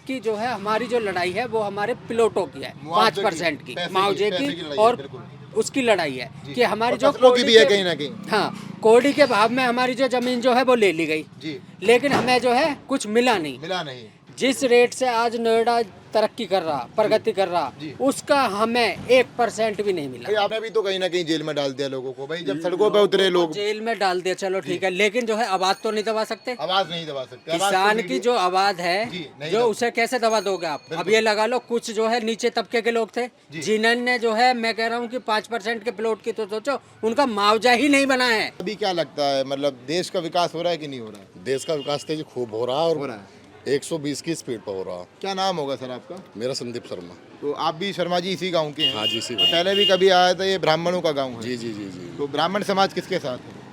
की जो है हमारी जो लड़ाई है वो हमारे पिलोटों की है, मुआवजे 5% की पैसे मुआवजे पैसे की लड़ाई है, और बिल्कुल। उसकी लड़ाई है कि हमारी और जो फसलों की कोड़ी भी है के- कहीं ना कहीं। हाँ, कोड़ी के भाव में हमारी जो जमीन जो है वो ले ली गई, जी, लेकिन हमें जो है कुछ मिला नहीं। मिला नहीं। जिस रेट से आज नोएडा तरक्की कर रहा, प्रगति कर रहा, जी। उसका हमें 1% भी नहीं मिला। भाई आपने भी तो कहीं ना कहीं जेल में डाल दिया लोगों को, भाई जब सड़कों पे उतरे लोग। जेल में डाल दिया, चलो ठीक है, लेकिन जो है आवाज तो नहीं दबा सकते। आवाज नहीं दबा सकते। आवाज तो किसान की मीडिया- जो आवाज है, जी, नहीं जो दबा- उसे कैसे दबा दोगे आप? अब बिल्कुल। ये लगा लो कुछ जो है नीचे तबके के लोग थे, जी। जिन्होंने जो है मैं कह रहा हूँ कि 5% के प्लॉट की तो सोचो उनका मुआवजा ही नहीं बना है। अभी क्या लगता है, मतलब देश का विकास हो रहा है कि नहीं हो रहा है? देश का विकास तेजी खूब हो रहा है हो और रहा है। 120 की स्पीड पर हो रहा है। क्या नाम होगा सर आपका? मेरा संदीप शर्मा। तो आप भी शर्मा जी इसी गांव के हैं? हाँ जी, इसी तो गाँव। पहले भी कभी आया था, ये ब्राह्मणों का गांव है। जी जी जी जी। तो ब्राह्मण समाज किसके साथ है?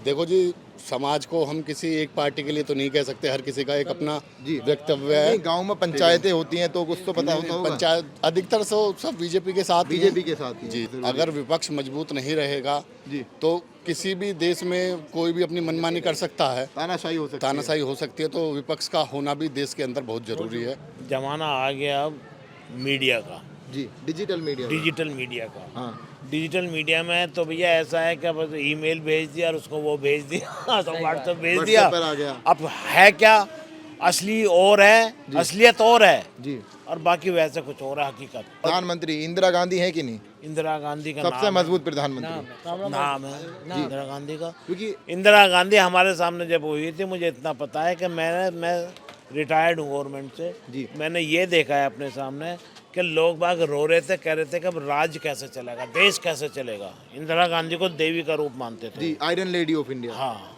देखो जी, समाज को हम किसी एक पार्टी के लिए तो नहीं कह सकते, हर किसी का एक अपना जी। वक्तव्य है। नहीं, गांव में पंचायतें होती हैं तो कुछ तो पता होता होगा। पंचायत अधिकतर सब बीजेपी के साथ ही हैं। बीजेपी के साथ ही जी, है। अगर विपक्ष मजबूत नहीं रहेगा जी। तो किसी भी देश में कोई भी अपनी मनमानी कर सकता है, तानाशाही हो सकती है। तानाशाही हो सकती है। तो विपक्ष का होना भी देश के अंदर बहुत जरूरी है। जमाना आ गया अब मीडिया का, जी, डिजिटल मीडिया। डिजिटल मीडिया का। हाँ, डिजिटल मीडिया में तो भैया ऐसा है कि बस ईमेल भेज दिया और उसको वो भेज दिया, तो व्हाट्सएप भेज दिया। व्हाट्सएप पर आ गया। अब है क्या, असली और है, असलियत और है, जी। और बाकी वैसे कुछ और है हकीकत। प्रधानमंत्री इंदिरा गांधी है कि नहीं? इंदिरा गांधी का सबसे नाम है, मजबूत प्रधानमंत्री। नाम है इंदिरा गांधी का। क्योंकि इंदिरा गांधी हमारे सामने जब हुई थी, मुझे इतना पता है कि मैं रिटायर्ड हूँ गवर्नमेंट से। जी। मैंने ये देखा है अपने सामने कि लोग बाग रो रहे थे, कह रहे थे कि अब राज कैसे चलेगा, देश कैसे चलेगा। इंदिरा गांधी को देवी का रूप मानते थे। जी, आयरन लेडी ऑफ इंडिया। हाँ,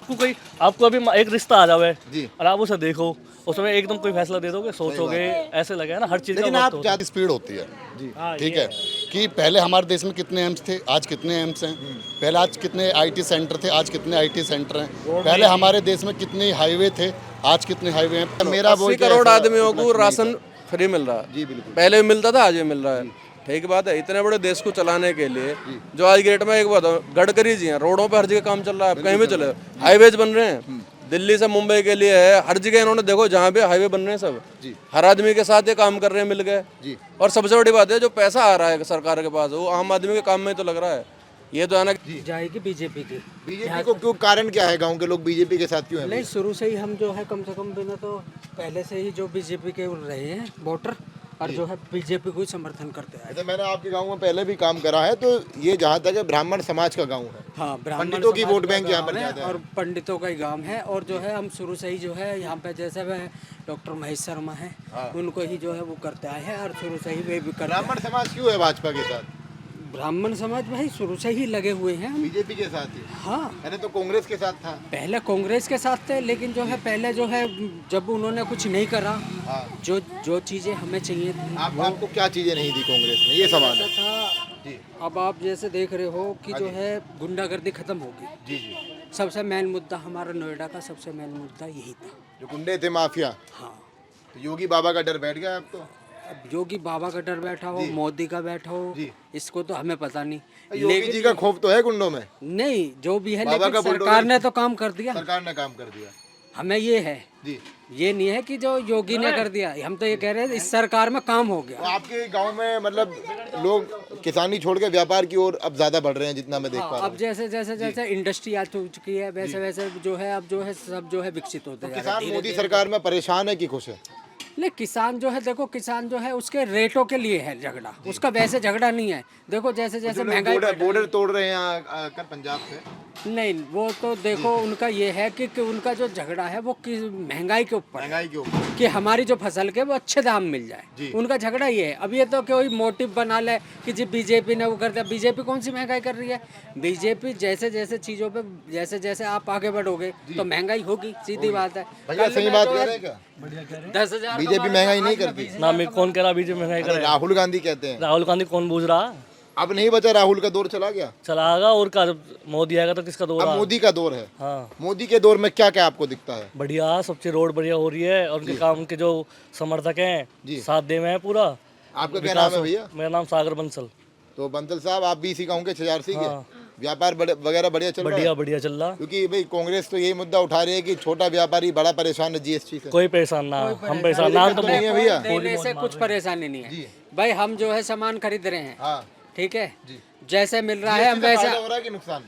आपको अभी एक रिश्ता आ जावे जी। और आप उसे देखो, उसमें एकदम कोई फैसला दे दोगे, सोचोगे, ऐसे लगेगा ना हर चीज का लेकिन वक्त आप होता है। ज़्यादा स्पीड होती है। जी। हाँ, ठीक ये है कि पहले हमारे देश में कितने एम्स थे, आज कितने एम्स हैं। पहले आज कितने आईटी सेंटर थे, आज कितने आईटी सेंटर हैं। पहले हमारे देश में कितने हाईवे थे, आज कितने हाईवे हैं। मेरा 80 करोड़ आदमियों को राशन फ्री मिल रहा है। जी, बिल्कुल। पहले भी मिलता था, आज भी मिल रहा है। ठीक बात है। इतने बड़े देश को चलाने के लिए जो आज की डेट में, एक बात गडकरी जी हैं, रोडों पे हर जगह काम चल रहा है। कहीं भी चले हाईवेज बन रहे हैं, दिल्ली से मुंबई के लिए है, हर जगह इन्होंने देखो जहाँ पे हाईवे बन रहे हैं सब, हर आदमी के साथ ये काम कर रहे हैं, मिल गए। और सबसे बड़ी बात है जो पैसा आ रहा है सरकार के पास, वो आम आदमी के काम में तो लग रहा है। ये तो है ना। जाएगी बीजेपी की। बीजेपी को क्यों, कारण क्या है गांव के लोग बीजेपी के साथ क्यों हैं? नहीं, शुरू से ही हम जो है कम से कम बिना तो पहले से ही जो बीजेपी के रहे हैं वोटर, और जो है बीजेपी को ही समर्थन करते हैं। जैसे मैंने आपके गांव में पहले भी काम करा है, तो ये जहाँ तक है ब्राह्मण समाज का गांव है। हाँ, ब्राह्मण पंडितों की समाज वोट का बैंक यहाँ पर गाँव है ज्यादा है। और पंडितों का ही गांव है। और जो है हम शुरू से ही जो है यहाँ पे जैसे वह डॉक्टर महेश शर्मा है, उनको ही जो है वो करते आए हैं और शुरू से ही वे भी करते हैं। ब्राह्मण समाज क्यों है भाजपा के साथ? ब्राह्मण समाज भाई शुरू से ही लगे हुए हैं हम। बीजेपी के साथ ही? हाँ, मैंने तो कांग्रेस के साथ था। पहले कांग्रेस के साथ थे, लेकिन जो है पहले जो है जब उन्होंने कुछ नहीं करा, हाँ। जो जो चीज़ें हमें चाहिए थी आपको क्या चीजें नहीं दी कांग्रेस ने, ये सवाल है। ऐसा था। जी। अब आप जैसे देख रहे हो कि जो है गुंडागर्दी खत्म होगी। जी जी। सबसे मेन मुद्दा हमारा नोएडा का सबसे मेन मुद्दा यही था। जो गुंडे थे, माफिया, हाँ, तो योगी बाबा का डर बैठ गया अब तो। अब योगी बाबा का डर बैठा हो, मोदी का बैठा हो, जी। इसको तो हमें पता नहीं। योगी जी का खौफ तो है गुंडों में। नहीं, जो भी है, बाबा लेकिन का सरकार बुलडोजर- ने तो काम कर दिया। सरकार ने काम कर दिया। हमें ये है, जी। ये नहीं है कि जो योगी ने कर दिया। हम तो ये कह रहे हैं इस सरकार में काम हो तो गया। आपके गांव में मतलब लोग किसानी छोड़ के व्यापार की ओर अब ज्यादा बढ़ रहे हैं, जितना मैं देख पा रहा अब हूँ। जैसे जैसे जैसे इंडस्ट्री आ चुकी है, वैसे वैसे जो है अब जो है सब जो है विकसित होते जा रहे हैं। किसान मोदी सरकार में परेशान है कि खुश है? नहीं, किसान जो है देखो, किसान जो है उसके रेटों के लिए है झगड़ा, उसका वैसे झगड़ा नहीं है। देखो जैसे जैसे महंगाई बॉर्डर तोड़ रहे हैं आकर पंजाब से। नहीं, वो तो देखो उनका ये है कि उनका जो झगड़ा है वो महंगाई के ऊपर है, महंगाई के ऊपर। कि हमारी जो फसल के वो अच्छे दाम मिल जाए। उनका झगड़ा ये है। अब ये तो कोई मोटिव बना ले कि जी बीजेपी ने वो कर दिया। बीजेपी कौन सी महंगाई कर रही है? बीजेपी जैसे जैसे चीज़ों पे जैसे जैसे आप आगे बढ़ोगे तो महंगाई होगी, सीधी बात है। भैया सही बात कह रहे हैं क्या? 10,000 बीजेपी महंगाई नहीं करती। ना मैं कौन कह रहा बीजेपी महंगाई अरे करे? राहुल गांधी कहते हैं। राहुल गांधी कौन बूझ रहा? अब नहीं बचा, राहुल का दौर चला गया। चलागा और का मोदी आएगा तो किसका दौर? अब मोदी का दौर है। हाँ, मोदी के दौर में क्या क्या आपको दिखता है? बढ़िया, सबसे रोड बढ़िया हो रही है और उनके काम, उनके जो समर्थक हैं साथ दे में है पूरा। आपका क्या नाम है भैया? मेरा नाम सागर बंसल। तो बंसल साहब, आप भी इसी गाँव के 86 के? व्यापार वगैरह बढ़िया चल रहा है? बढ़िया बढ़िया चल रहा। क्योंकि भाई कांग्रेस तो यही मुद्दा उठा रही है कि छोटा व्यापारी बड़ा परेशान है जीएसटी से। कोई परेशान ना, हम परेशान ना तो नहीं है भैया। देने से कुछ परेशानी नहीं है भाई। हम जो है सामान खरीद रहे हैं, हाँ ठीक है, जैसे मिल रहा है हम GST से वैसा। फायदा हो रहा है कि नुकसान?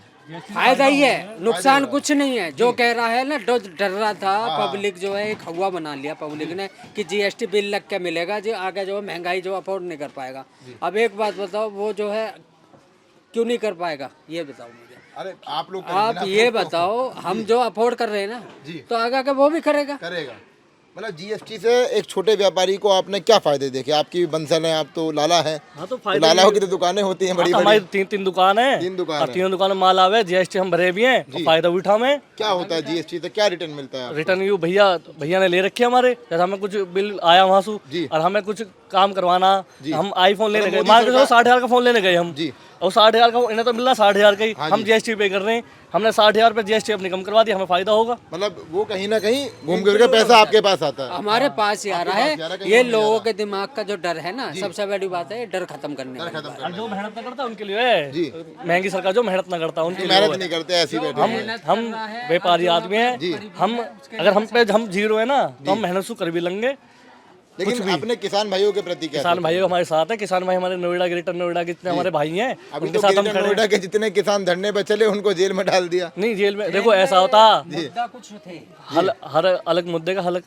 फायदा ही है, नुकसान कुछ नहीं है। जो कह रहा है ना, डर रहा था पब्लिक, जो है एक हवा बना लिया पब्लिक ने कि जीएसटी बिल लग के मिलेगा, जो आगे जो है महंगाई जो अफोर्ड नहीं कर पाएगा। अब एक बात बताओ, वो जो है क्यों नहीं कर पाएगा, ये बताओ मुझे। अरे आप लोग आप ये बताओ, हम जो अफोर्ड कर रहे हैं ना, तो आगे का वो भी करेगा। मतलब जीएसटी से एक छोटे व्यापारी को आपने क्या फायदे देखे? आपकी भी बंसल है, आप तो लाला है, हाँ तो तो लालाओं की तो दुकानें होती हैं बड़ी हमारी बड़ी। तीन दुकान है, तीन दुकान और है। तीनों दुकान में माल आवे, जीएसटी हम भरे भी हैं, तो फायदा भी उठा में। क्या होता है जीएसटी से, क्या रिटर्न मिलता है आपको? रिटर्न यू भैया ने ले रखी है हमारे, जैसे हमें कुछ बिल आया वहाँ से और हमें कुछ काम करवाना, हम आईफोन लेने गए, मान के चलो 60,000 का फोन लेने गए हम, और 60,000 का इन्हें तो मिल रहा 60,000 का ही, हम जीएसटी पे कर रहे हैं, हमने 60,000 पे जीएसटी अपनी कम करवा दी, हमें फायदा होगा। मतलब वो कहीं ना कहीं घूम फिर के पैसा आपके पास आता है। हमारे पास ही आ रहा है। ये लोगों के दिमाग का जो डर है ना, सबसे बड़ी बात है, डर खत्म करने वाली बात है। और जो मेहनत ना करता उनके लिए है, महंगी सरकार जो मेहनत ना करता उनके लिए मेहनत नहीं करते, ऐसी बैठे हैं। हम व्यापारी आदमी हैं, हम अगर हम पे हम जीरो है ना, तो हम मेहनत से कर भी लेंगे। लेकिन अपने किसान भाइयों के प्रति क्या? किसान भाई हमारे साथ है, किसान भाई हमारे नोएडा ग्रेटर नोएडा के जितने हमारे भाई हैं, अभी उनके तो साथ हम ग्रेटर खड़े नोएडा के जितने किसान धरने पे चले उनको जेल में डाल दिया। नहीं जेल में, देखो ऐसा होता, मुद्दा कुछ थे, हर अलग मुद्दे का अलग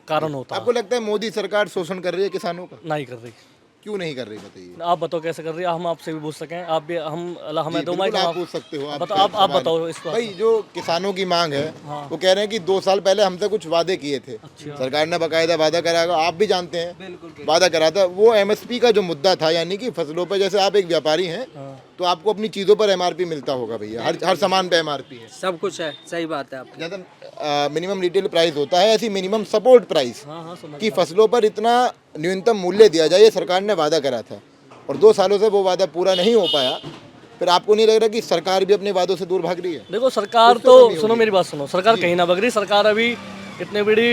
कारण होता। आपको लगता है मोदी सरकार शोषण कर रही है किसानों का? नहीं कर रही। क्यों नहीं कर रही बताइए? आप बताओ कैसे कर रही है, हम आपसे भी पूछ सकें, आप भी हम हमें दो माइक, आप पूछ सकते हो। आप बताओ इस पर। भाई जो किसानों की मांग है वो कह रहे हैं कि 2 साल पहले हमसे कुछ वादे किए थे, सरकार ने बकायदा वादा कराया, आप भी जानते हैं वादा करा था। वो एमएसपी का जो मुद्दा था, यानी कि फसलों पर, जैसे आप एक व्यापारी हैं तो आपको अपनी चीजों पर एमआरपी मिलता होगा भैया, हर सामान पे एमआरपी है, सब कुछ है, सही बात है आपकी। जैसे मिनिमम रिटेल प्राइस होता है, ऐसी मिनिमम सपोर्ट प्राइस की फसलों पर इतना न्यूनतम मूल्य दिया जाए, ये सरकार ने वादा करा था और 2 सालों से वो वादा पूरा नहीं हो पाया। फिर आपको नहीं लग रहा कि सरकार भी अपने वादों से दूर भाग रही है? देखो सरकार तो, सुनो मेरी बात सुनो, सरकार कहीं ना भाग रही। सरकार अभी इतनी बड़ी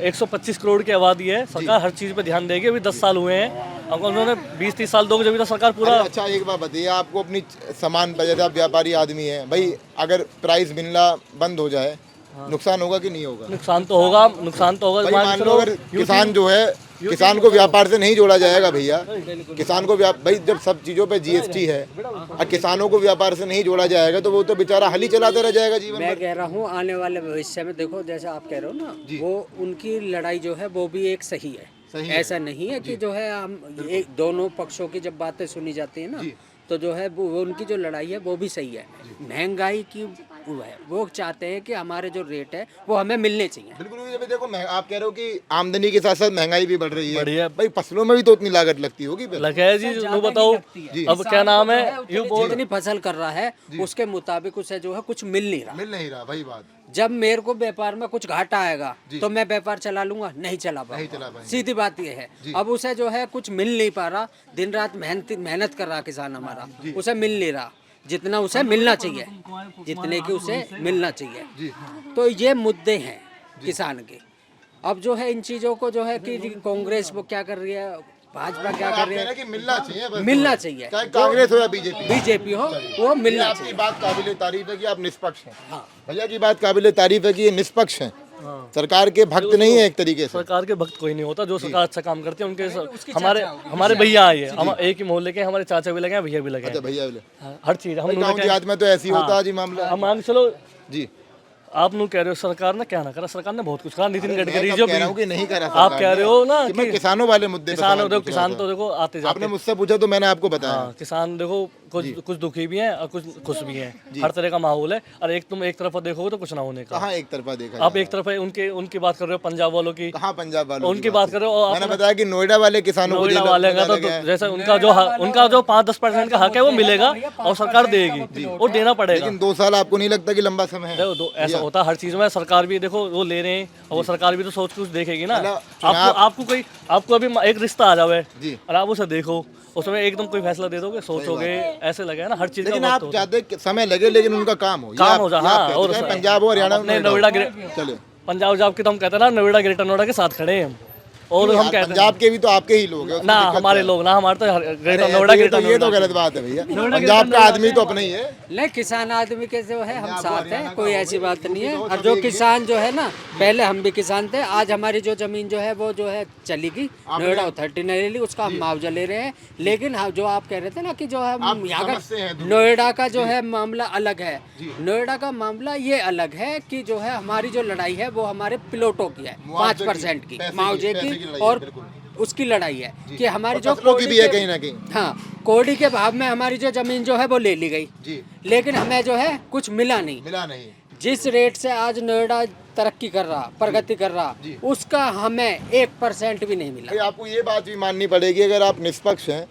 125 करोड़ की आबादी है, सरकार हर चीज़ पे ध्यान देगी। अभी 10 साल हुए हैं, अब उन्होंने 20-30 साल दोगे जब तक सरकार पूरा। अच्छा एक बात बताइए, आपको अपनी सामान पर, जैसे आप व्यापारी आदमी है भाई, अगर प्राइस मिलना बंद हो जाए नुकसान होगा कि नहीं होगा? नुकसान तो होगा, नुकसान तो होगा। भाई मान लो अगर किसान जो है, किसान को व्यापार से नहीं जोड़ा जाएगा भैया, किसान को भाई जब सब चीजों पे जीएसटी है और किसानों को व्यापार से नहीं जोड़ा जाएगा तो वो तो बेचारा हल ही चलाते रह जाएगा जीवन मैं भर। कह रहा हूँ आने वाले भविष्य में देखो, जैसे आप कह रहे हो ना, वो उनकी लड़ाई जो है वो भी एक सही है। ऐसा नहीं है कि जो है हम एक दोनों पक्षों की जब बातें सुनी जाती है ना, तो जो है वो उनकी जो लड़ाई है वो भी सही है। महंगाई की वो है, वो चाहते हैं कि हमारे जो रेट है वो हमें मिलने चाहिए। बिल्कुल। अभी देखो आप कह रहे हो कि आमदनी के साथ साथ महंगाई भी बढ़ रही है, बढ़िया। भाई फसलों में भी तो उतनी लागत लगती होगी फिर। लगे है जी, वो बताओ अब क्या नाम है, यू बोल जितनी फसल कर रहा है उसके मुताबिक उसे जो है कुछ मिल नहीं रहा। भाई बात। जब मेरे को व्यापार में कुछ घाटा आएगा तो मैं व्यापार चला लूंगा, नहीं चला पाऊंगा, सीधी बात ये है। अब उसे जो है कुछ मिल नहीं पा रहा, दिन रात मेहनत कर रहा किसान हमारा, उसे मिल नहीं रहा जितना उसे मिलना चाहिए, जितने की उसे मिलना चाहिए। तो ये मुद्दे हैं किसान के। अब जो है इन चीजों को जो है कि कांग्रेस वो क्या कर रही है, भाजपा क्या कर रही है कि मिलना चाहिए, बस मिलना चाहिए, चाहे कांग्रेस हो या बीजेपी हो, वो मिलना आपकी चाहिए। बात काबिले तारीफ है कि आप निष्पक्ष हैं। भैया की बात काबिले तारीफ है कि ये निष्पक्ष हैं, सरकार के भक्त नहीं है एक तरीके से। सरकार के भक्त कोई नहीं होता, जो सरकार अच्छा काम करती है उनके हमारे भैया आए हैं, हम एक ही मोहल्ले के, हमारे चाचा भी लगे हैं, भैया भी लगे हैं। भैया हर चीज हम गाँव देहात में तो ऐसी होता है जी मामला। हम मान चलो जी आप लोग कह रहे हो सरकार ने क्या ना करा, सरकार ने बहुत कुछ करा। नितिन गडकरी मैं जो कह रहा हूं कि नहीं करा आप कह रहे हो ना कि मैं किसानों वाले मुद्दे पे किसान सवाल पूछ रहा किसान था। तो देखो आते जाते आपने मुझसे पूछा तो मैंने आपको बताया। हाँ, किसान देखो कुछ दुखी भी हैं और कुछ खुश भी हैं, हर तरह का माहौल है। और तुम एक तरफ देखोगे तो कुछ ना होने का। कहाँ एक तरफा देखा आप एक तरफ उनकी बात कर रहे हो, पंजाब वालों की, कहाँ पंजाब वालों उनकी बात कर रहे हो। मैंने बताया कि नोएडा वाले किसानों को नोएडा वाले का तो जैसे उनका जो 5-10% का हक है वो मिलेगा और सरकार देगी, वो देना पड़ेगा। लेकिन 2 साल आपको नहीं लगता कि लंबा समय है? देखो ऐसा होता है हर चीज में, सरकार भी देखो वो ले रहे हैं और वो सरकार भी तो सोच कुछ देखेगी ना। आपको अभी एक रिश्ता आ जावे और आप उसे देखो, उसमें एकदम कोई फैसला दे दोगे, सोचोगे, ऐसे लगे ना हर चीज। लेकिन आप चाहते समय लगे लेकिन उनका काम हो जाए। हाँ, और पंजाब और हरियाणा में नोएडा चले पंजाब की तो हम कहते हैं ना, नोएडा ग्रेटर नोएडा के साथ खड़े हैं हम। और हम कहते हैं पंजाब के भी तो आपके ही लोग हैं, ना हमारे लोग ना, हमारे तो ग्रेटर नोएडा ये तो गलत बात है भैया, पंजाब का आदमी तो अपना ही है। नहीं, किसान आदमी के जो है हम साथ हैं, कोई ऐसी बात नहीं है। और जो किसान जो है ना, पहले हम भी किसान थे, आज हमारी जो जमीन जो है वो जो है चली गई, नोएडा अथॉरिटी ने ले ली, उसका हम मुआवजा ले रहे हैं। लेकिन जो आप कह रहे थे ना कि जो है यहाँ का नोएडा का जो है मामला अलग है, नोएडा का मामला ये अलग है कि जो है हमारी जो लड़ाई है वो हमारे प्लॉटों की है, 5% की मुआवजे की, और उसकी लड़ाई है कि हमारी जो फसलों की भी है कहीं ना कहीं। हाँ, कोड़ी के भाव में हमारी जो जमीन जो है वो ले ली गई जी, लेकिन हमें जो है कुछ मिला नहीं। जिस रेट से आज नोएडा तरक्की कर रहा, प्रगति कर रहा, उसका हमें 1% भी नहीं मिला। भाई आपको ये बात भी माननी पड़ेगी, अगर आप निष्पक्ष हैं,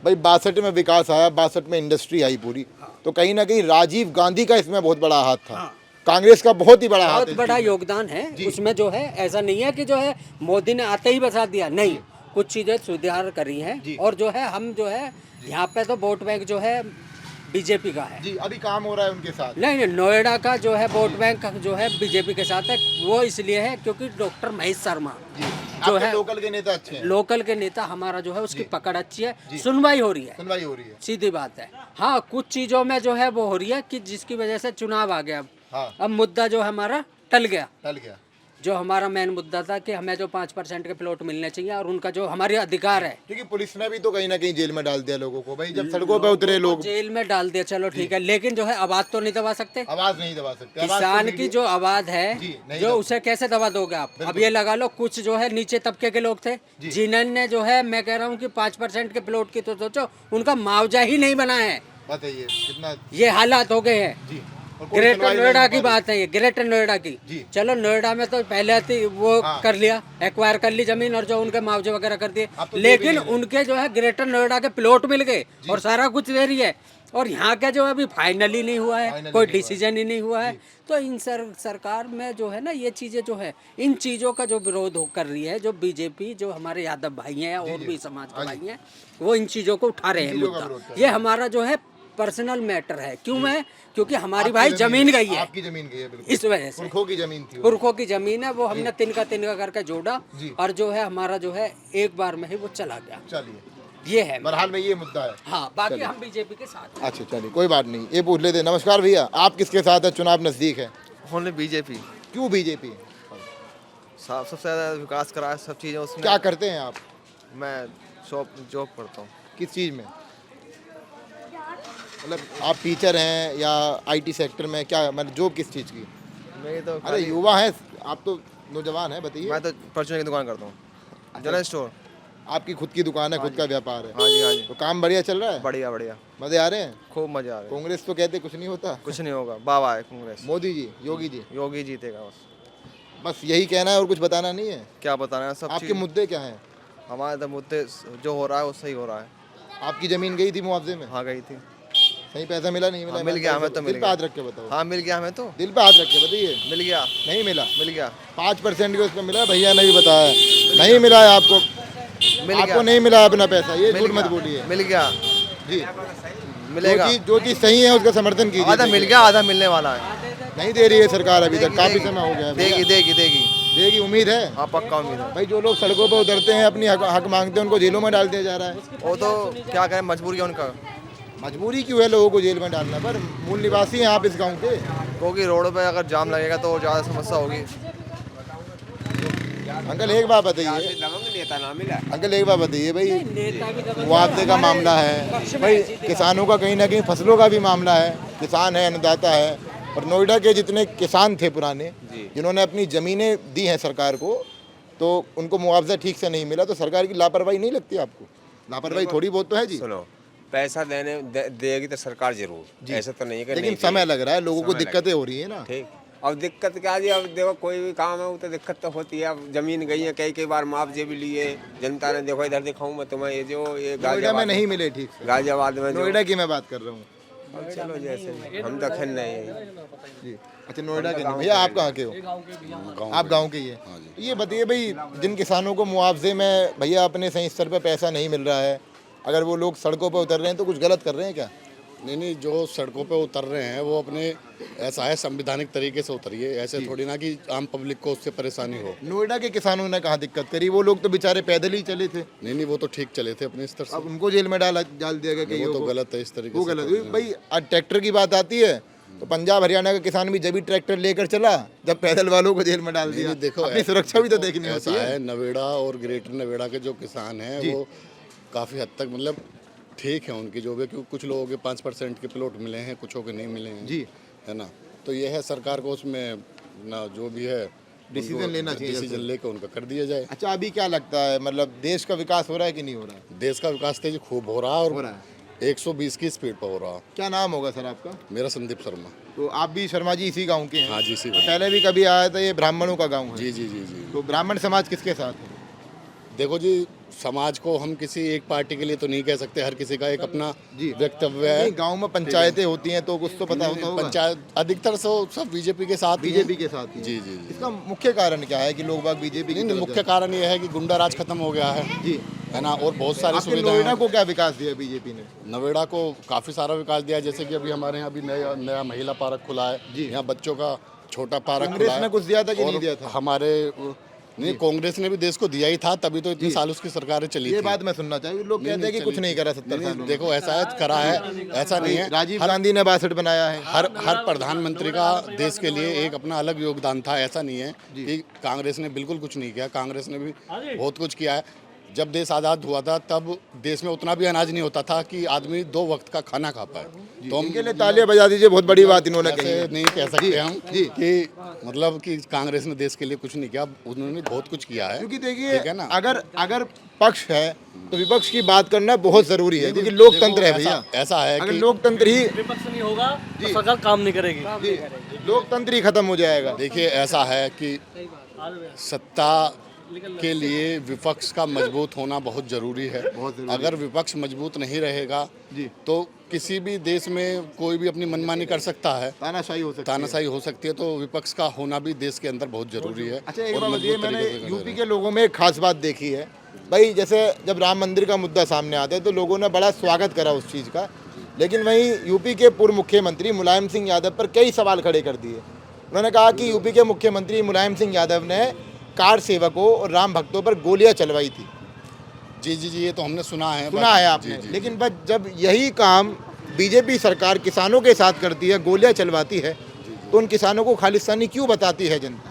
भाई 62 में विकास आया, 62 में इंडस्ट्री आई पूरी, तो कहीं ना कहीं राजीव गांधी का इसमें बहुत बड़ा हाथ था, कांग्रेस का बहुत ही बड़ा हाथ है, बहुत बड़ा योगदान है उसमें जो है। ऐसा नहीं है कि जो है मोदी ने आते ही बता दिया, नहीं, कुछ चीजें सुधार करी हैं। और जो है हम जो है यहाँ पे तो वोट बैंक जो है बीजेपी का है जी, अभी काम हो रहा है उनके साथ। नहीं, नोएडा का जो है वोट बैंक जो है बीजेपी के साथ है। वो इसलिए है क्योंकि डॉक्टर महेश शर्मा जो है लोकल के नेता अच्छे हैं, लोकल के नेता हमारा जो है उसकी पकड़ अच्छी है, सुनवाई हो रही है, सीधी बात है। हाँ, कुछ चीजों में जो है वो हो रही है कि जिसकी वजह से चुनाव आ गया। अब मुद्दा जो हमारा टल गया, जो हमारा मेन मुद्दा था कि हमें जो 5% के प्लॉट मिलने चाहिए और उनका जो हमारे अधिकार है। क्योंकि पुलिस ने भी तो कहीं ना कहीं जेल में डाल दिया लोगों को, भाई जब सड़कों पे उतरे लोग जेल में डाल दिया, चलो ठीक है, लेकिन जो है आवाज तो नहीं दबा सकते, आवाज नहीं दबा सकते। किसान की जो आवाज है जो उसे कैसे दबा दोगे आप? अब ये लगा लो, कुछ जो है नीचे तबके के लोग थे जिन्होंने जो है, मैं कह रहा हूँ कि 5% के प्लॉट की तो सोचो, उनका मुआवजा ही नहीं बना है। बताइए कितना ये हालात हो गए हैं। ग्रेटर नोएडा की बात है ये, ग्रेटर नोएडा की। चलो नोएडा में तो पहले थी वो कर लिया, एक्वायर कर ली जमीन और जो उनके मुआवजे वगैरह कर दिए, लेकिन उनके जो है ग्रेटर नोएडा के प्लॉट मिल गए और सारा कुछ दे रही है। और यहाँ का जो अभी फाइनली नहीं हुआ है, कोई डिसीजन ही नहीं हुआ है। तो इन सरकार में जो है ना, ये चीजें जो है, इन चीजों का जो विरोध कर रही है, जो बीजेपी, जो हमारे यादव भाई हैं और भी समाज के भाई हैं, वो इन चीजों को उठा रहे हैं मुद्दा। ये हमारा जो है पर्सनल मैटर है। क्यों है? क्योंकि हमारी भाई जमीन गई है, आपकी जमीन गई है, बिल्कुल इस वजह से। पुरखों की जमीन थी, पुरखों की जमीन है, वो हमने तिनका करके जोड़ा और जो है हमारा जो है एक बार में ही वो चला गया। चलिए, ये है बहरहाल में ये मुद्दा है। हाँ, बाकी हम बीजेपी के साथ हैं। अच्छा, चलिए कोई बात नहीं, ये पूछ लेते। नमस्कार भैया, आप किसके साथ है? चुनाव नजदीक है। Only BJP. क्यों बीजेपी? सबसे ज़्यादा विकास करा है, सब चीज़ें उसमें। क्या करते हैं आप? मैं जॉब करता हूँ। किस चीज़ में? मतलब आप टीचर हैं या आईटी सेक्टर में, क्या मतलब जॉब किस चीज़ की? मैं तो अरे युवा हैं आप, तो नौजवान हैं, बताइए। मैं तो परचून की दुकान करता हूँ, जनरल स्टोर। आपकी खुद की दुकान है, खुद का व्यापार है? हाँ जी, हाँ जी। तो काम बढ़िया चल रहा है? बढ़िया बढ़िया, मजे आ रहे हैं? खूब मज़े आ रहे हैं। कांग्रेस तो कहते कुछ नहीं होता। कुछ नहीं होगा, बाबा है कांग्रेस। मोदी जी, योगी जी, योगी जीतेगा बस यही कहना है और कुछ बताना नहीं है? क्या बताना है, सब आपके मुद्दे क्या हैं? हमारे तो मुद्दे जो हो रहा है वो सही हो रहा है। आपकी जमीन गई थी मुआवजे में? हाँ, गई थी। सही पैसा मिला? नहीं मिला? मिल गया हमें तो, मिल दिल पे गया। हाथ रख के बताओ। हाँ, मिल गया हमें तो। दिल पे हाथ रख के बताइए। मिल गया। नहीं मिला? मिल गया। 5% के उसमें मिला, भैया ने भी बताया नहीं मिला है आपको। मिल गया। आपको नहीं मिला है अपना पैसा, ये झूठ मत बोलिए। मिल गया जी, मिलेगा। जो चीज़ सही है उसका समर्थन कीजिए। आधा मिल गया, आधा मिलने वाला है। नहीं दे रही है सरकार अभी तक, काफी समय हो गया है। देगी देगी देगी देगी, उम्मीद है? हाँ, पक्का उम्मीद है। भाई जो लोग सड़कों पर उतरते हैं, अपनी हक मांगते हैं, उनको जेलों में डाल दिया जा रहा है। वो तो क्या करें, मजबूरी है उनका। मजबूरी क्यों है लोगों को जेल में डालना? पर मूल निवासी हैं आप इस गांव के। क्योंकि रोड पे अगर जाम लगेगा तो ज़्यादा समस्या होगी। अंकल एक बात बताइए, अंकल एक बात बताइए भाई, मुआवजे का मामला है भाई, किसानों का कहीं ना कहीं फसलों का भी मामला है, किसान है, अन्नदाता है, और नोएडा के जितने किसान थे पुराने, जिन्होंने अपनी ज़मीनें दी हैं सरकार को, तो उनको मुआवजा ठीक से नहीं मिला, तो सरकार की लापरवाही नहीं लगती आपको? लापरवाही थोड़ी बहुत तो है जी। सुनो, पैसा देगी तो सरकार जरूर, ऐसा तो नहीं है कि लेकिन नहीं समय लग रहा है, लोगों को समय दिक्कतें हो रही है ना। ठीक। अब दिक्कत क्या जी, अब देखो कोई भी काम है वो तो दिक्कत तो होती है। अब जमीन गई है, कई बार मुआवजे भी लिए जनता ने। देखो इधर दिखाऊं मैं तुम्हें, ये जो ये नोएडा में नहीं मिले ठीक से। गाजियाबाद में नोएडा की मैं बात कर रहा हूँ। अब चलो जैसे हम तो खन नहीं है जी। अच्छा, नोएडा के नहीं। भैया आप कहाँ के हो? आप गांव के ही है। ये बताइए भाई, जिन किसानों को मुआवजे में भैया अपने सही स्तर पे पैसा नहीं मिल रहा है, अगर वो लोग सड़कों पर उतर रहे हैं तो कुछ गलत कर रहे हैं क्या? नहीं, जो सड़कों पे उतर रहे हैं वो अपने, ऐसा है, संवैधानिक तरीके से उतरिए, ऐसे थोड़ी ना कि आम पब्लिक को उससे परेशानी हो। नोएडा के किसानों ने कहाँ दिक्कत करी? वो लोग तो बेचारे पैदल ही चले थे। नहीं, वो तो ठीक चले थे अपने स्तर से। अब उनको जेल में डाल दिया गया कई वो तो को। गलत है इस तरीके वो से। गलत भाई। आज ट्रैक्टर की बात आती है तो पंजाब हरियाणा का किसान भी जब भी ट्रैक्टर लेकर चला जब पैदल वालों को जेल में डाल दिया। देखो, अपनी सुरक्षा भी तो देखनी ऐसा होती है। है, नोएडा और ग्रेटर नोएडा के जो किसान हैं वो काफ़ी हद तक मतलब ठीक है उनकी जो भी, क्योंकि कुछ लोगों के 5% के प्लॉट मिले हैं, कुछों के नहीं मिले हैं जी, है ना। तो ये है सरकार को उसमें ना जो भी है डिसीजन लेना चाहिए, डिसीजन लेकर उनका कर दिया जाए। अच्छा, अभी क्या लगता है, मतलब देश का विकास हो रहा है कि नहीं हो रहा है? देश का विकास तेजी खूब हो रहा है हो और रहा है। 120 की स्पीड पर हो रहा। क्या नाम होगा सर आपका? मेरा संदीप शर्मा। तो आप भी शर्मा जी इसी गांव के हैं? हाँ जी, इसी तो पहले भी कभी आया था? ये ब्राह्मणों का गांव है। जी जी जी जी। तो ब्राह्मण समाज किसके साथ है? देखो जी, समाज को हम किसी एक पार्टी के लिए तो नहीं कह सकते, हर किसी का एक अपना वक्तव्य है। गांव में पंचायतें होती हैं तो कुछ तो पता होता होगा। पंचायत अधिकतर सब बीजेपी के साथ ही हैं। बीजेपी के साथ ही हैं। जी जी जी। इसका मुख्य कारण क्या है कि लोग बाग बीजेपी की नहीं, तरफ मुख्य कारण ये है कि गुंडा राज खत्म हो गया है जी, है ना, और बहुत सारी आपके सुविधाएं नोएडा हैं। को क्या विकास दिया बीजेपी ने? नोएडा को काफ़ी सारा विकास दिया है, जैसे कि अभी हमारे यहाँ अभी नया महिला पार्क खुला है जी। यहाँ बच्चों का छोटा पार्क कांग्रेस खुला है। ने कुछ दिया था कि और नहीं दिया था? हमारे नहीं, कांग्रेस ने भी देश को दिया ही था, तभी तो इतने साल उसकी सरकारें चली ये थी। बात मैं सुनना चाहिए। लोग कहते हैं कि कुछ नहीं करा 70 सालों में। देखो ऐसा है, करा है, ऐसा नहीं है। राजीव गांधी ने 62 बनाया है। हर प्रधानमंत्री का देश के लिए एक अपना अलग योगदान था, ऐसा नहीं है कि कांग्रेस ने बिल्कुल कुछ नहीं किया। कांग्रेस ने भी बहुत कुछ किया है। जब देश आज़ाद हुआ था तब देश में उतना भी अनाज नहीं होता था कि आदमी 2 वक्त का खाना खा पाए। तो हम इनके लिए तालियां बजा दीजिए, बहुत बड़ी बात इन्होंने कही ऐसे है। नहीं कह सकते हम कि मतलब कि कांग्रेस ने देश के लिए कुछ नहीं किया, उन्होंने बहुत कुछ किया है। क्योंकि ठीक देखिए, है ना? अगर पक्ष है तो विपक्ष की बात करना बहुत जरूरी है, क्योंकि लोकतंत्र है भैया। ऐसा है अगर कि लोकतंत्र ही विपक्ष नहीं होगा तो सरकार काम नहीं करेगी। लोकतंत्र ही खत्म हो जाएगा। देखिए ऐसा है कि सत्ता के लिए विपक्ष का मजबूत होना बहुत ज़रूरी है। अगर विपक्ष मजबूत नहीं रहेगा तो किसी भी देश में कोई भी अपनी मनमानी कर सकता है, तानाशाही हो सकती है। तानाशाही हो सकती है। तो विपक्ष का होना भी देश के अंदर बहुत ज़रूरी है। अच्छा, एक और बात बताइए, मजबूत मैंने तरीके से यूपी करें। के लोगों में एक खास बात देखी है भाई। जैसे जब राम मंदिर का मुद्दा सामने आता है तो लोगों ने बड़ा स्वागत करा उस चीज़ का, लेकिन वहीं यूपी के पूर्व मुख्यमंत्री मुलायम सिंह यादव पर कई सवाल खड़े कर दिए। उन्होंने कहा कि यूपी के मुख्यमंत्री मुलायम सिंह यादव ने कार सेवकों और राम भक्तों पर गोलियां चलवाई थी। जी जी जी, ये तो हमने सुना है आपने। लेकिन बस जब यही काम बीजेपी सरकार किसानों के साथ करती है, गोलियां चलवाती है, तो उन किसानों को खालिस्तानी क्यों बताती है जनता?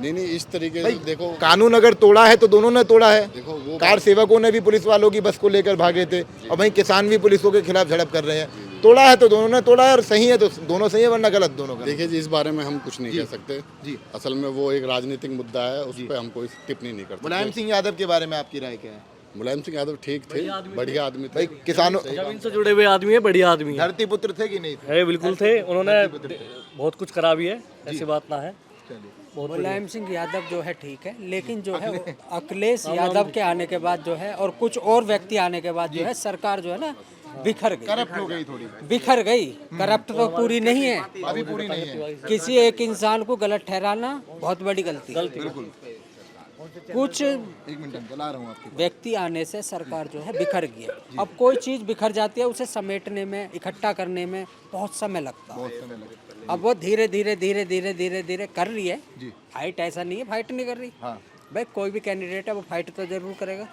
नहीं, इस तरीके से देखो, कानून अगर तोड़ा है तो दोनों ने तोड़ा है। देखो वो कार सेवकों ने भी पुलिस वालों की बस को लेकर भागे थे और वहीं किसान भी पुलिसों के खिलाफ झड़प कर रहे हैं। तोड़ा है तो दोनों ने तोड़ा है, और सही है तो दोनों सही है, वरना गलत दोनों का। देखिए जी, इस बारे में हम कुछ नहीं कह सकते जी। असल में वो एक राजनीतिक मुद्दा है, उस पर हम कोई टिप्पणी नहीं कर सकते। मुलायम सिंह यादव के बारे में आपकी राय क्या है? मुलायम सिंह यादव ठीक थे, बढ़िया आदमी थे। भाई किसानों, जमीन से जुड़े हुए आदमी है, बढ़िया आदमी है। धरती पुत्र थे कि नहीं थे? है, बिल्कुल थे। उन्होंने बहुत कुछ करा भी है, ऐसी बात ना है। मुलायम सिंह यादव जो है ठीक है, लेकिन जो है वो अखिलेश यादव के आने के बाद जो है और कुछ और व्यक्ति आने के बाद जो है सरकार जो है ना बिखर गई, करप्ट हो गई थोड़ी। बिखर गई। करप्ट तो पूरी नहीं है, अभी पूरी नहीं है। किसी एक इंसान को गलत ठहराना बहुत बड़ी गलती है। बिल्कुल। कुछ एक मिनट चला रहा हूँ आपकी। व्यक्ति आने से सरकार जो है बिखर गई है। अब कोई चीज़ बिखर जाती है, उसे समेटने में, इकट्ठा करने में बहुत समय लगता है। अब वो धीरे धीरे धीरे धीरे धीरे धीरे कर रही है। फाइट ऐसा नहीं है फाइट नहीं कर रही। भाई कोई भी कैंडिडेट है वो फाइट तो जरूर करेगा,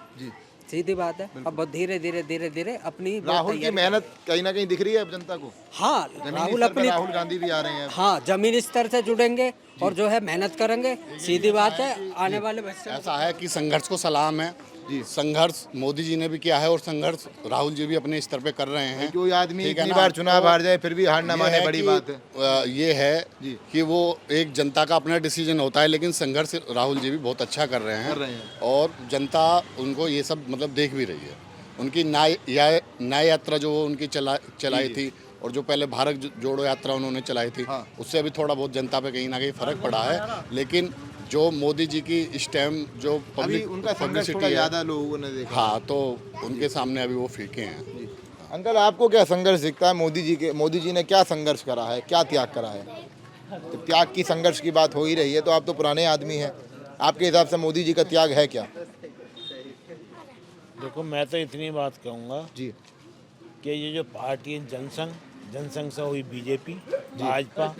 सीधी बात है। अब वो धीरे धीरे धीरे धीरे अपनी राहुल की मेहनत कहीं ना कहीं दिख रही है अब जनता को। हाँ, राहुल अपनी, राहुल गांधी भी आ रहे हैं। हाँ, जमीन स्तर से जुड़ेंगे और जो है मेहनत करेंगे, सीधी बात है। आने वाले बच्चे ऐसा है कि संघर्ष को सलाम है जी। संघर्ष मोदी जी ने भी किया है और संघर्ष राहुल जी भी अपने स्तर पे कर रहे हैं। कोई आदमी ठीक है इतनी ना? बार चुनाव हार जाए फिर भी हार ना ये माने, है बड़ी कि, बात है। ये है कि वो एक जनता का अपना डिसीजन होता है, लेकिन संघर्ष राहुल जी भी बहुत अच्छा कर रहे हैं और जनता उनको ये सब मतलब देख भी रही है। उनकी न्याय यात्रा जो उनकी चलाई थी और जो पहले भारत जोड़ो यात्रा उन्होंने चलाई थी, उससे अभी थोड़ा बहुत जनता पे कहीं ना कहीं फर्क पड़ा है। लेकिन जो मोदी जी की इस टाइम जो पब्लिक उनका संघर्ष थोड़ा ज्यादा लोगों ने देखा। हाँ, तो उनके सामने अभी वो फीके हैं। अंकल, आपको क्या संघर्ष दिखता है मोदी जी ने क्या संघर्ष करा है, क्या त्याग करा है? तो त्याग की संघर्ष की बात हो ही रही है, तो आप तो पुराने आदमी हैं, आपके हिसाब से मोदी जी का त्याग है क्या? देखो, मैं तो इतनी बात कहूँगा जी कि ये जो पार्टी है जनसंघ से हुई बीजेपी, भाजपा,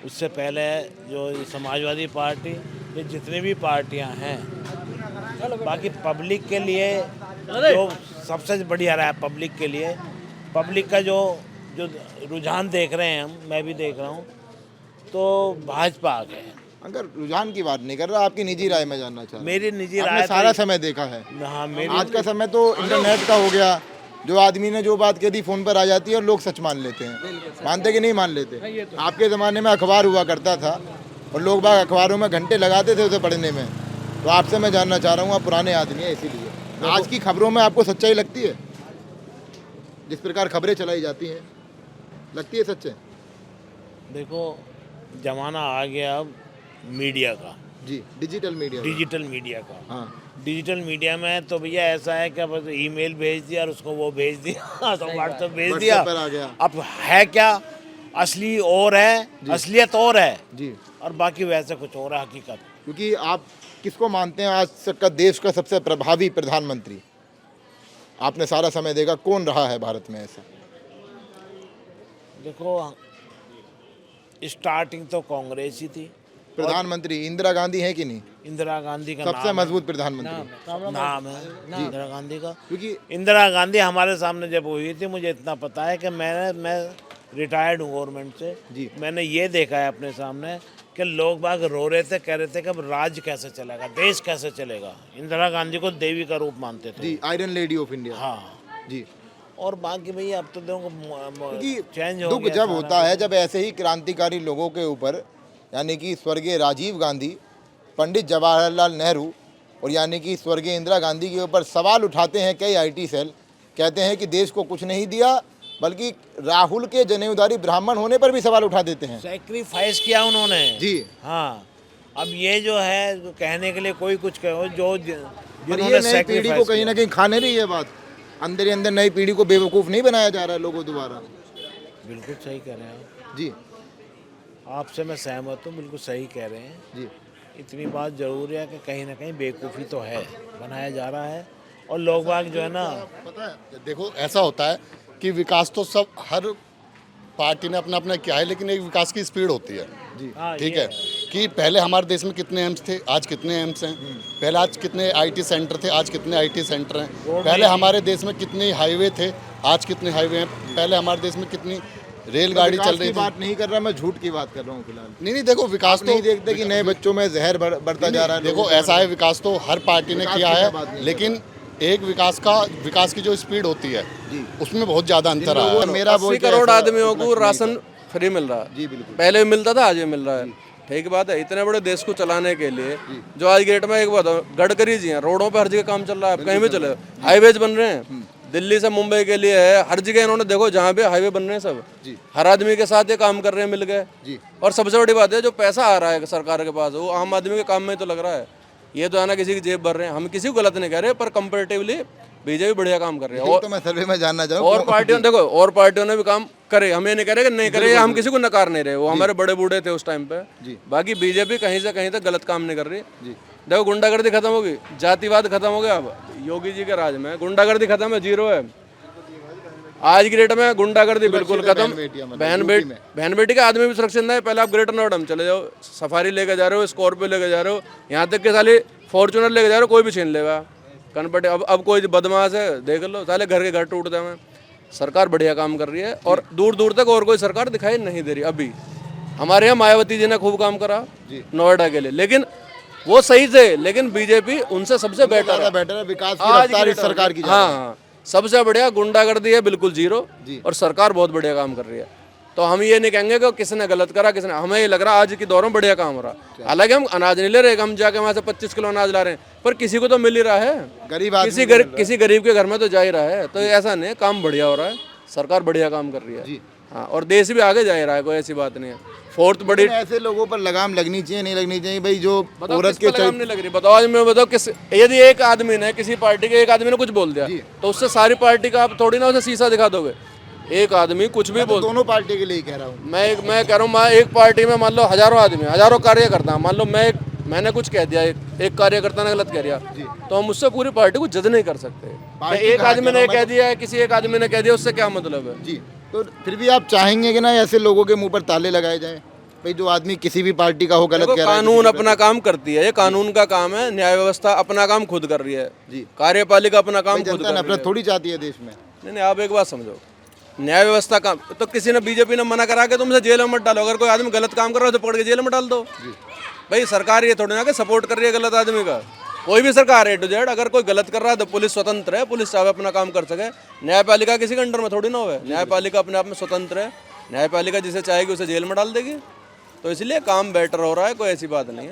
उससे पहले जो ये समाजवादी पार्टी, ये जितनी भी पार्टियां हैं, बाकी पब्लिक के लिए जो सबसे बढ़िया रहा है पब्लिक के लिए, पब्लिक का जो रुझान देख रहे हैं हम, मैं भी देख रहा हूँ, तो भाजपा आ गए हैं। अगर रुझान की बात नहीं कर रहा, आपकी निजी राय में जानना चाह रहा हूं। मेरी निजी आपने राय सारा समय देखा है। हाँ, आज का समय तो इंटरनेट का हो गया, जो आदमी ने जो बात कह दी फोन पर आ जाती है और लोग सच मान लेते हैं। मानते कि नहीं मान लेते? आपके ज़माने में अखबार हुआ करता था और लोग बाग अखबारों में घंटे लगाते थे उसे पढ़ने में। तो आपसे मैं जानना चाह रहा हूँ, आप पुराने आदमी हैं इसीलिए, आज की खबरों में आपको सच्चाई लगती है? जिस प्रकार खबरें चलाई जाती हैं, लगती है सच्चे? देखो, जमाना आ गया अब मीडिया का, जी, डिजिटल मीडिया का। हाँ, डिजिटल मीडिया में तो भैया ऐसा है कि बस ईमेल भेज दिया और उसको वो भेज दिया, तो व्हाट्सएप भेज दिया, पर आ गया। अब है क्या, असली और है, असलियत और है जी, और बाकी वैसे कुछ और है हकीकत। क्योंकि आप किसको मानते हैं आज तक का देश का सबसे प्रभावी प्रधानमंत्री? आपने सारा समय देखा, कौन रहा है भारत में ऐसा? देखो, स्टार्टिंग तो कांग्रेस ही थी। प्रधानमंत्री इंदिरा गांधी है कि नहीं? इंदिरा गांधी का सबसे मजबूत प्रधानमंत्री नाम है इंदिरा गांधी का। क्योंकि इंदिरा गांधी हमारे सामने जब हुई थी, मुझे इतना पता है कि मैं रिटायर्ड हूँ गवर्नमेंट से जी। मैंने ये देखा है अपने सामने कि लोग बाग रो रहे थे, कह रहे थे कि अब राज कैसे चलेगा, देश कैसे चलेगा। इंदिरा गांधी को देवी का रूप मानते थे जी, आयरन लेडी ऑफ इंडिया। हाँ जी, और बाकी भैया अब तो देखो क्योंकि चेंज हो दुख गया जब सारा। होता है जब ऐसे ही क्रांतिकारी लोगों के ऊपर, यानी कि स्वर्गीय राजीव गांधी, पंडित जवाहरलाल नेहरू और यानी कि स्वर्गीय इंदिरा गांधी के ऊपर सवाल उठाते हैं कई आईटी सेल, कहते हैं कि देश को कुछ नहीं दिया, बल्कि राहुल के जनेऊधारी ब्राह्मण होने पर भी सवाल उठा देते हैं। सैक्रिफाइस किया उन्होंने जी हाँ। अब ये जो है कहने के लिए कोई कुछ कहो, जो और जिन्होंने ये नई पीढ़ी को sacrifice कहीं ना कहीं खाने रही है बात। अंदर ही अंदर नई पीढ़ी को बेवकूफ़ नहीं बनाया जा रहा है लोगों द्वारा। बिल्कुल सही कह रहे हैं जी आपसे मैं सहमत हूँ, बिल्कुल सही कह रहे हैं। जी, इतनी बात जरूर है कि कहीं ना कहीं बेवकूफ़ी तो है, बनाया जा रहा है। और लोग बाग जो है ना, पता है, देखो ऐसा होता है कि विकास तो सब हर पार्टी ने अपना अपना किया है, लेकिन एक विकास की स्पीड होती है। हाँ, ठीक ये है कि पहले हमारे देश में कितने एम्स थे, आज कितने एम्स हैं। पहले आज कितने आईटी सेंटर थे, आज कितने आईटी सेंटर हैं। पहले हमारे देश में कितने हाईवे थे, आज कितने हाईवे हैं। पहले हमारे देश में कितनी रेलगाड़ी चल रही थी। बात नहीं कर रहा मैं, झूठ की बात कर रहा हूँ फिलहाल। नहीं, देखो विकास तो नहीं देखते कि नए बच्चों में जहर बढ़ता जा रहा है। देखो ऐसा है, विकास तो हर पार्टी ने किया है, लेकिन एक विकास की जो स्पीड होती है उसमें बहुत ज्यादा अंतर है। मेरा 80 करोड़ आदमियों को राशन फ्री मिल रहा है। जी बिल्कुल, पहले भी मिलता था, आज भी मिल रहा है। ठीक बात है। इतने बड़े देश को चलाने के लिए जो आज की डेट में, एक बात गडकरी जी हैं, रोडों पे हर जगह काम चल रहा है, कहीं भी चले, हाईवेज बन रहे हैं। दिल्ली से मुंबई के लिए है, हर जगह इन्होंने देखो जहाँ पे हाईवे बन रहे हैं सब, हर आदमी के साथ ये काम कर रहे हैं, मिल गए। और सबसे बड़ी बात है, जो पैसा आ रहा है सरकार के पास, वो आम आदमी के काम में तो लग रहा है। ये तो है ना, किसी की जेब भर रहे हैं। हम किसी को गलत नहीं कह रहे, पर कंपेरेटिवली बीजेपी बढ़िया काम कर रही है। और तो मैं सर्वे में जानना चाहूँ, और पार्टियों देखो, और पार्टियों ने भी काम करे, हम ये नहीं कह रहे कि नहीं करे, हम किसी को नकार नहीं रहे, वो हमारे बड़े बूढ़े थे उस टाइम पे। बाकी बीजेपी कहीं से कहीं तक गलत काम नहीं कर रही। देखो, गुंडागर्दी खत्म होगी, जातिवाद खत्म हो गया। अब योगी जी के राज में गुंडागर्दी खत्म है, जीरो है। आज की डेट में गुंडागर्दी बिल्कुल खत्म। बहन बेटी का आदमी भी सुरक्षित नहीं है। पहले आप ग्रेटर नोएडा में चले जाओ, सफारी लेके जा रहे हो, स्कॉर्पियो लेके जा रहे हो, यहाँ तक कि साले फॉर्चुनर लेके जा रहे हो, कोई भी छीन लेगा कनपटे। अब कोई बदमाश है, देख लो, साले घर के घर टूटते हैं। सरकार बढ़िया काम कर रही है और दूर दूर तक और कोई सरकार दिखाई नहीं दे रही। अभी हमारे यहाँ मायावती जी ने खूब काम करा नोएडा के लिए, लेकिन वो सही थे, लेकिन बीजेपी उनसे सबसे बेटर है। विकास की रफ्तार इस सरकार की। हाँ, सबसे बढ़िया गुंडागर्दी है बिल्कुल जीरो, और सरकार बहुत बढ़िया काम कर रही है। तो हम ये नहीं कहेंगे कि किसने गलत करा, किसने, हमें ये लग रहा है आज के दौर में बढ़िया काम हो रहा है। हालांकि हम अनाज नहीं ले रहे, हम जाके वहाँ से 25 किलो अनाज ला रहे हैं, पर किसी को तो मिल ही रहा है। गरीब किसी गरीब के घर में तो जा ही रहा है। तो ऐसा नहीं, काम बढ़िया हो रहा है, सरकार बढ़िया काम कर रही है। हाँ, और देश भी आगे जा रहा है, कोई ऐसी बात नहीं है। फोर्थ बड़ी, ऐसे लोगों पर लगाम लगनी चाहिए, नहीं लगनी चाहिए भाई? जो औरत के लगाम नहीं लग रही, बताओ आज मैं बताओ किस, यदि एक आदमी ने, किसी पार्टी के एक आदमी ने कुछ बोल दिया, तो उससे सारी पार्टी का आप थोड़ी ना उसे शीशा दिखा दोगे। एक आदमी कुछ भी बोल, दोनों पार्टी के लिए कह रहा हूँ मैं कह रहा हूँ, मैं एक पार्टी में मान लो हजारों आदमी, हजारों कार्यकर्ता, मान लो मैं एक मैंने कुछ कह दिया, एक कार्यकर्ता ने गलत कह दिया, तो हम उससे पूरी पार्टी को जज नहीं कर सकते। पार्टी एक का आदमी ने हक है, कह दिया है, किसी एक आदमी ने कह दिया, उससे क्या मतलब है? जी, तो फिर भी आप चाहेंगे कि ना ऐसे लोगों के मुंह पर ताले लगाए जाएं? भाई जो आदमी किसी भी पार्टी का हो गलत देखो, कह रहा है, कानून किसी भी अपना काम करती है, ये कानून का काम है, न्याय व्यवस्था अपना काम खुद कर रही है जी, कार्यपालिका अपना काम भाई खुद जनता कर रही नफरत है। थोड़ी चाहती है देश में। नहीं नहीं, आप एक बात समझो, न्याय व्यवस्था का तो किसी ने बीजेपी ने मना करा के तुमसे जेल में मत डालो। अगर कोई आदमी गलत काम कर रहा है तो पकड़ के जेल में डाल दो। भाई सरकार ये थोड़ी ना कि सपोर्ट कर रही है गलत आदमी का। कोई भी सरकार है टू जेड, अगर कोई गलत कर रहा है तो पुलिस स्वतंत्र है, पुलिस चाहे अपना काम कर सके। न्यायपालिका किसी के अंडर में थोड़ी ना हो, न्यायपालिका अपने आप में स्वतंत्र है। न्यायपालिका जिसे चाहेगी उसे जेल में डाल देगी। तो इसलिए काम बेटर हो रहा है, कोई ऐसी बात नहीं है।